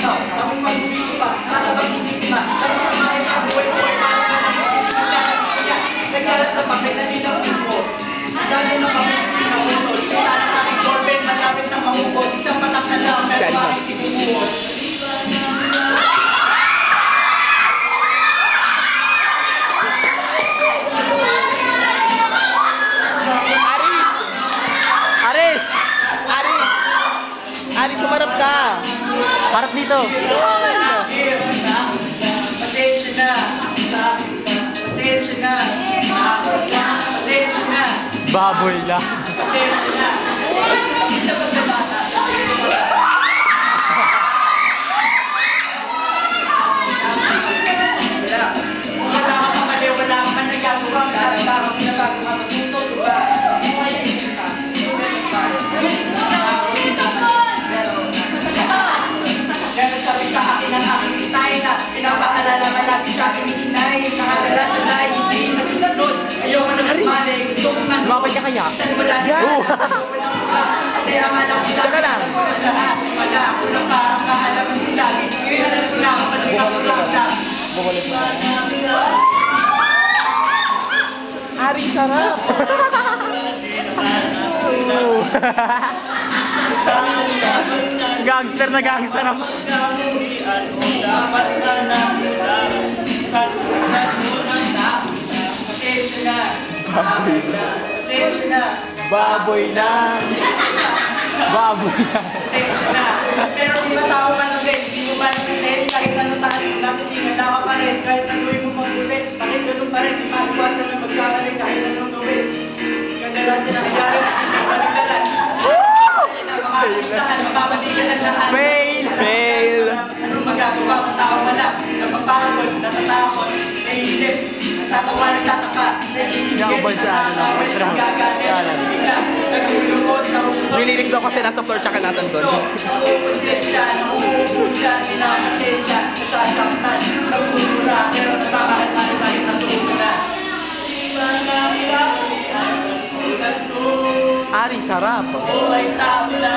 ikaw. Tapos magbibigay pa, para magbibigay pa. Para kumain ka, buhay-buhay, para ka naman. Nagkalat na pa, kaya nanilang ubos. Lalo na kami pinahulod. Sana kaming Corbin, malapit na mahubos. Isang patak na lang, pero bakit sinumuhos? Aris, sumarap ka! Parap dito! Pasensya na! Pasensya na! Pasensya na! Baboy lang! Pasensya na! Isa pagkabata! Wala ka pa mali, wala ka pa nagagawa. Nagagawa ka bago ka matuto, diba? Sabi sa akin ang aking itay na pinapaalala malagi sa akin ni Inay. Nakadala sa lahi, hindi nasusunod. Ayoko na sumali, gusto ko nga Lumapad ka kaya? Saan wala na kasi ang alam ko Tsaka lang. lahat. Wala ako na parang kaalaman ko lagi. Sige, alam ko na ako pati ako lang. Bumalik mo. Aris, sarap! Gangster na gangster naman. Dapat sana sa unang tao. Pasensya na. Baboy na. Pasensya na. Baboy na. Baboy na. Pasensya na. Pero di ba tao ka na rin? Hindi mo ba natin kahit ano tayo? Bakit tingala ka pa rin? Kahit naguhin mo magulit. Bakit ganun pa rin? Di maiwasan na magkamali kahit anong gawin. Kadalasan na nangyari. Hindi pa nagdalan. Fail! Fail! Anong magagawa ng tao wala? Napapagod, natatakot, naiinip, natatawa, nagtataka, naiinigit, natatawa, nagagalit, nabibigla, nagulungkot, nauubos. Yung lyrics daw kasi nasa floor tsaka nasa doon. Nauubos siya, pinapasensya, nasasaktan, nagugura, pero nagmamahal na kahit natulog na. Aris, sarap! Buhay tao lang.